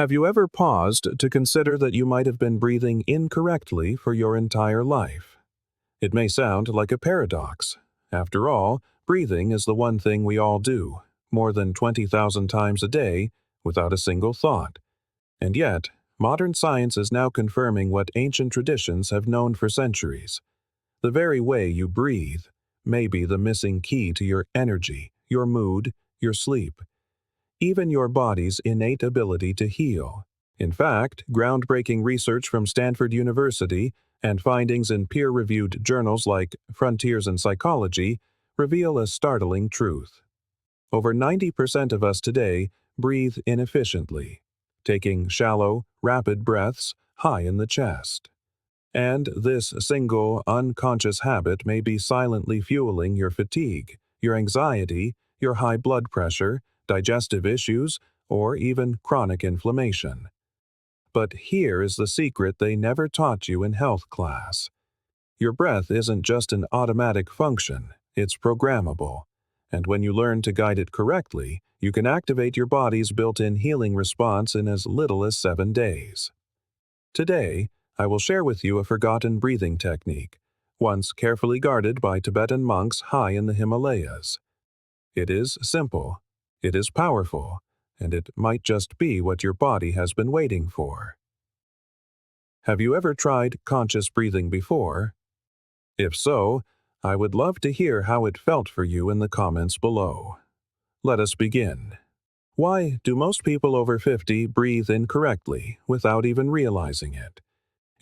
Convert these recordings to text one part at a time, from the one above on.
Have you ever paused to consider that you might have been breathing incorrectly for your entire life? It may sound like a paradox. After all, breathing is the one thing we all do, more than 20,000 times a day, without a single thought. And yet, modern science is now confirming what ancient traditions have known for centuries. The very way you breathe may be the missing key to your energy, your mood, your sleep, even your body's innate ability to heal. In fact, groundbreaking research from Stanford University and findings in peer-reviewed journals like Frontiers in Psychology reveal a startling truth. Over 90% of us today breathe inefficiently, taking shallow, rapid breaths high in the chest. And this single, unconscious habit may be silently fueling your fatigue, your anxiety, your high blood pressure, digestive issues, or even chronic inflammation. But here is the secret they never taught you in health class. Your breath isn't just an automatic function, it's programmable. And when you learn to guide it correctly, you can activate your body's built-in healing response in as little as 7 days. Today, I will share with you a forgotten breathing technique, once carefully guarded by Tibetan monks high in the Himalayas. It is simple, it is powerful, and it might just be what your body has been waiting for. Have you ever tried conscious breathing before? If so, I would love to hear how it felt for you in the comments below. Let us begin. Why do most people over 50 breathe incorrectly without even realizing it?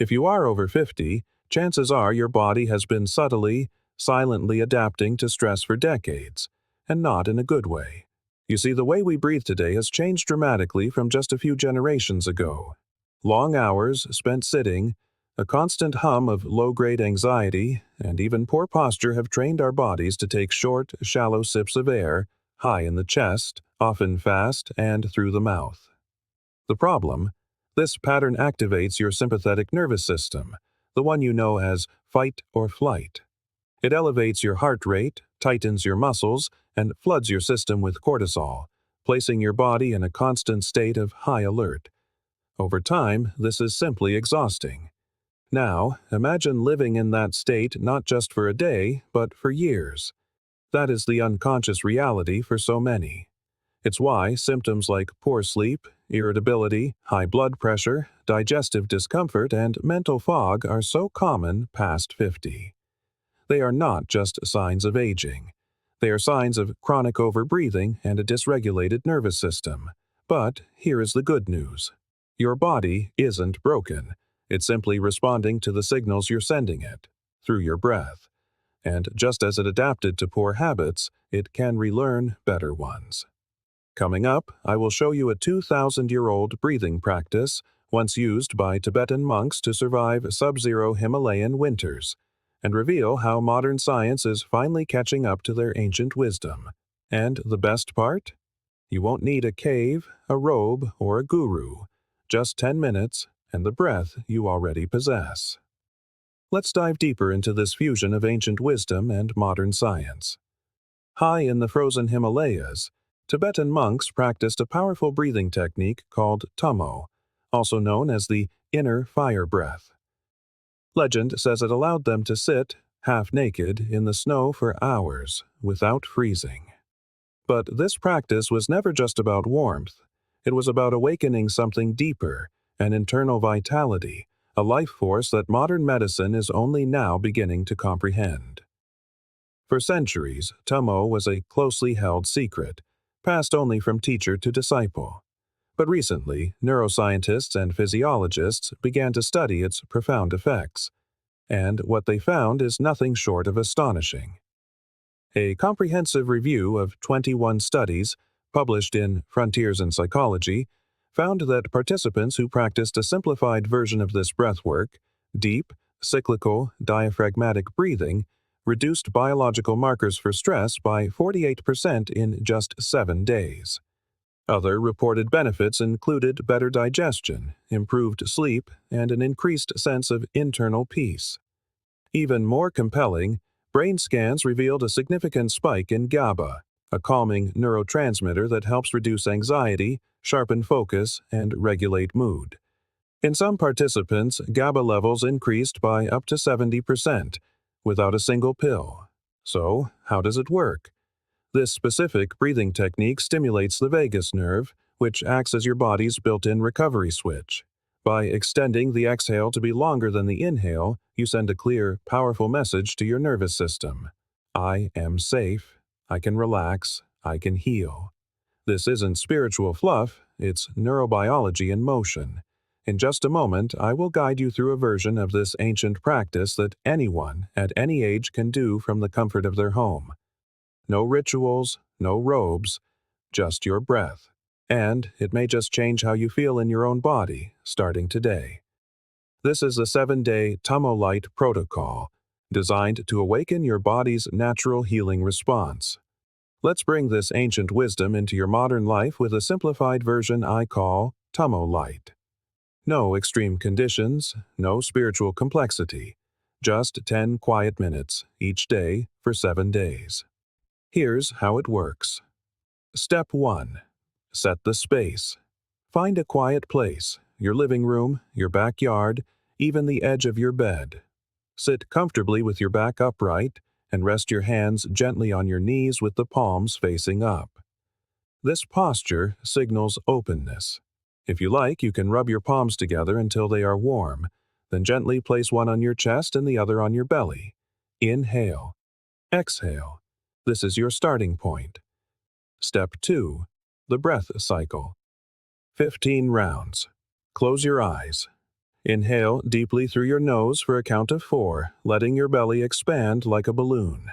If you are over 50, chances are your body has been subtly, silently adapting to stress for decades, and not in a good way. You see, the way we breathe today has changed dramatically from just a few generations ago. Long hours spent sitting, a constant hum of low-grade anxiety, and even poor posture have trained our bodies to take short, shallow sips of air, high in the chest, often fast and through the mouth. The problem? This pattern activates your sympathetic nervous system, the one you know as fight or flight. It elevates your heart rate, tightens your muscles, and floods your system with cortisol, placing your body in a constant state of high alert. Over time, this is simply exhausting. Now, imagine living in that state not just for a day, but for years. That is the unconscious reality for so many. It's why symptoms like poor sleep, irritability, high blood pressure, digestive discomfort, and mental fog are so common past 50. They are not just signs of aging. They are signs of chronic overbreathing and a dysregulated nervous system. But here is the good news. Your body isn't broken. It's simply responding to the signals you're sending it, through your breath. And just as it adapted to poor habits, it can relearn better ones. Coming up, I will show you a 2,000-year-old breathing practice, once used by Tibetan monks to survive sub-zero Himalayan winters, and reveal how modern science is finally catching up to their ancient wisdom. And the best part? You won't need a cave, a robe, or a guru. Just 10 minutes, and the breath you already possess. Let's dive deeper into this fusion of ancient wisdom and modern science. High in the frozen Himalayas, Tibetan monks practiced a powerful breathing technique called Tummo, also known as the inner fire breath. Legend says it allowed them to sit, half naked, in the snow for hours, without freezing. But this practice was never just about warmth. It was about awakening something deeper, an internal vitality, a life force that modern medicine is only now beginning to comprehend. For centuries, Tummo was a closely held secret, passed only from teacher to disciple. But recently, neuroscientists and physiologists began to study its profound effects, and what they found is nothing short of astonishing. A comprehensive review of 21 studies, published in Frontiers in Psychology, found that participants who practiced a simplified version of this breathwork, deep, cyclical, diaphragmatic breathing, reduced biological markers for stress by 48% in just 7 days. Other reported benefits included better digestion, improved sleep, and an increased sense of internal peace. Even more compelling, brain scans revealed a significant spike in GABA, a calming neurotransmitter that helps reduce anxiety, sharpen focus, and regulate mood. In some participants, GABA levels increased by up to 70% without a single pill. So, how does it work? This specific breathing technique stimulates the vagus nerve, which acts as your body's built-in recovery switch. By extending the exhale to be longer than the inhale, you send a clear, powerful message to your nervous system. I am safe. I can relax. I can heal. This isn't spiritual fluff, it's neurobiology in motion. In just a moment, I will guide you through a version of this ancient practice that anyone at any age can do from the comfort of their home. No rituals, no robes, just your breath. And it may just change how you feel in your own body, starting today. This is a 7-day Tummo Light protocol, designed to awaken your body's natural healing response. Let's bring this ancient wisdom into your modern life with a simplified version I call Tummo Light. No extreme conditions, no spiritual complexity. Just 10 quiet minutes each day for 7 days. Here's how it works. Step 1. Set the space. Find a quiet place, your living room, your backyard, even the edge of your bed. Sit comfortably with your back upright and rest your hands gently on your knees with the palms facing up. This posture signals openness. If you like, you can rub your palms together until they are warm, then gently place one on your chest and the other on your belly. Inhale. Exhale. This is your starting point. Step 2. The breath cycle. 15 rounds. Close your eyes. Inhale deeply through your nose for a count of 4, letting your belly expand like a balloon.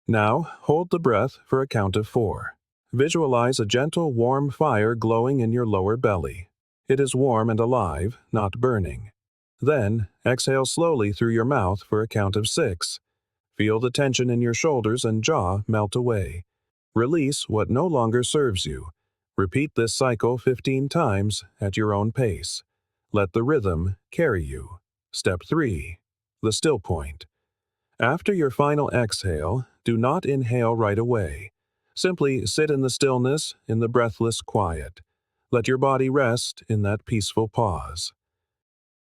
Now, hold the breath for a count of 4. Visualize a gentle, warm fire glowing in your lower belly. It is warm and alive, not burning. Then, exhale slowly through your mouth for a count of 6. Feel the tension in your shoulders and jaw melt away. Release what no longer serves you. Repeat this cycle 15 times at your own pace. Let the rhythm carry you. Step 3. The still point. After your final exhale, do not inhale right away. Simply sit in the stillness, in the breathless quiet. Let your body rest in that peaceful pause.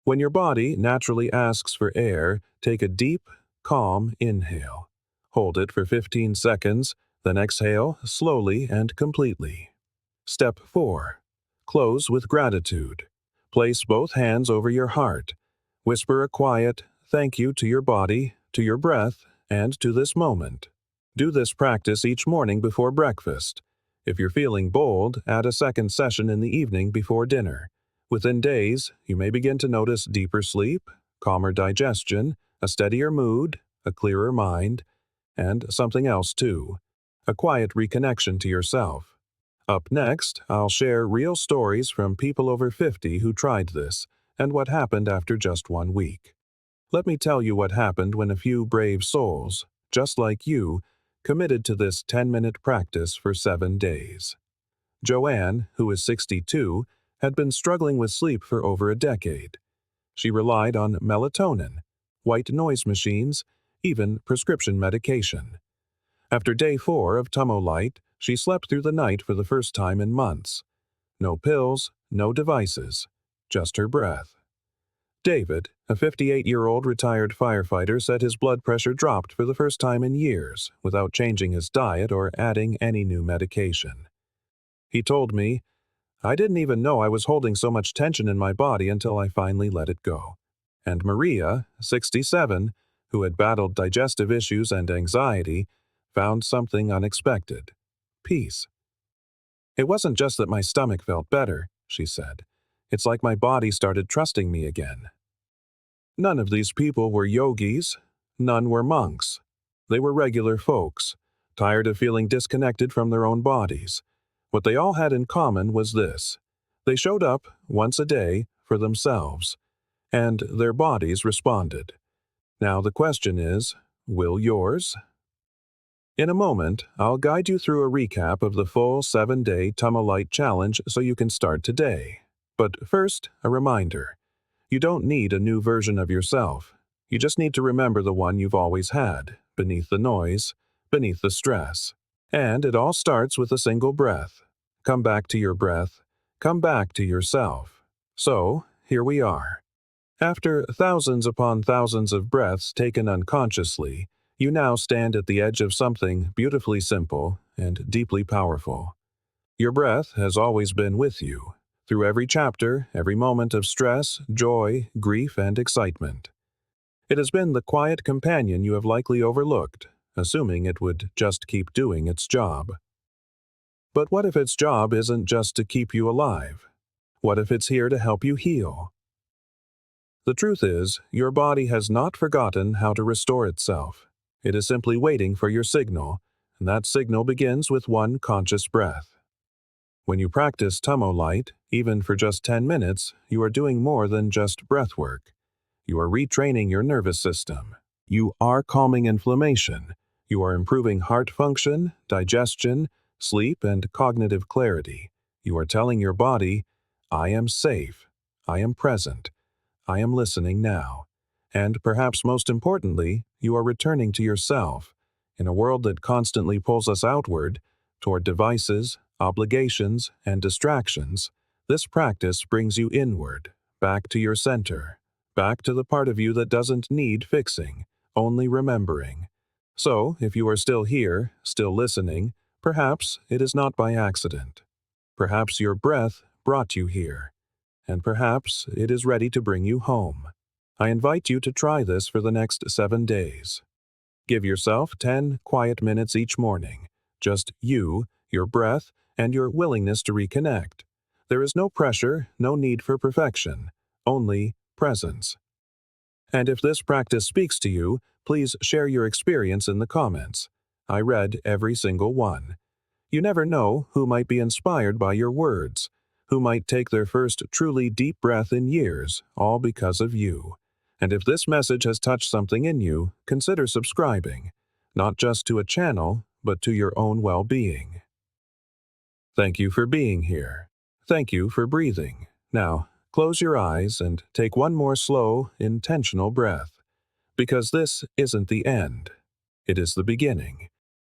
When your body naturally asks for air, take a deep, calm inhale. Hold it for 15 seconds, then exhale slowly and completely. Step 4. Close with gratitude. Place both hands over your heart. Whisper a quiet thank you to your body, to your breath, and to this moment. Do this practice each morning before breakfast. If you're feeling bold, add a second session in the evening before dinner. Within days, you may begin to notice deeper sleep, calmer digestion, a steadier mood, a clearer mind, and something else too, a quiet reconnection to yourself. Up next, I'll share real stories from people over 50 who tried this, and what happened after just 1 week. Let me tell you what happened when a few brave souls, just like you, committed to this 10-minute practice for 7 days. Joanne, who is 62, had been struggling with sleep for over a decade. She relied on melatonin, white noise machines, even prescription medication. After day 4 of Tummo Light, she slept through the night for the first time in months. No pills, no devices, just her breath. David, a 58-year-old retired firefighter, said his blood pressure dropped for the first time in years without changing his diet or adding any new medication. He told me, "I didn't even know I was holding so much tension in my body until I finally let it go." And Maria, 67, who had battled digestive issues and anxiety, found something unexpected: peace. "It wasn't just that my stomach felt better," she said. "It's like my body started trusting me again." None of these people were yogis. None were monks. They were regular folks, tired of feeling disconnected from their own bodies. What they all had in common was this: they showed up once a day for themselves, and their bodies responded. Now the question is, will yours? In a moment, I'll guide you through a recap of the full 7-day Tummo Light Challenge so you can start today. But first, a reminder. You don't need a new version of yourself. You just need to remember the one you've always had, beneath the noise, beneath the stress. And it all starts with a single breath. Come back to your breath. Come back to yourself. So, here we are. After thousands upon thousands of breaths taken unconsciously, you now stand at the edge of something beautifully simple and deeply powerful. Your breath has always been with you, through every chapter, every moment of stress, joy, grief, and excitement. It has been the quiet companion you have likely overlooked, assuming it would just keep doing its job. But what if its job isn't just to keep you alive? What if it's here to help you heal? The truth is, your body has not forgotten how to restore itself. It is simply waiting for your signal, and that signal begins with one conscious breath. When you practice Tummo light, even for just 10 minutes, you are doing more than just breathwork. You are retraining your nervous system. You are calming inflammation. You are improving heart function, digestion, sleep, and cognitive clarity. You are telling your body, I am safe. I am present. I am listening now. And perhaps most importantly, you are returning to yourself. In a world that constantly pulls us outward, toward devices, obligations, and distractions, this practice brings you inward, back to your center, back to the part of you that doesn't need fixing, only remembering. So, if you are still here, still listening, perhaps it is not by accident. Perhaps your breath brought you here, and perhaps it is ready to bring you home. I invite you to try this for the next 7 days. Give yourself 10 quiet minutes each morning, just you, your breath, and your willingness to reconnect. There is no pressure, no need for perfection, only presence. And if this practice speaks to you, please share your experience in the comments. I read every single one. You never know who might be inspired by your words, who might take their first truly deep breath in years, all because of you. And if this message has touched something in you, consider subscribing, not just to a channel, but to your own well-being. Thank you for being here. Thank you for breathing. Now, close your eyes and take one more slow, intentional breath, because this isn't the end. It is the beginning.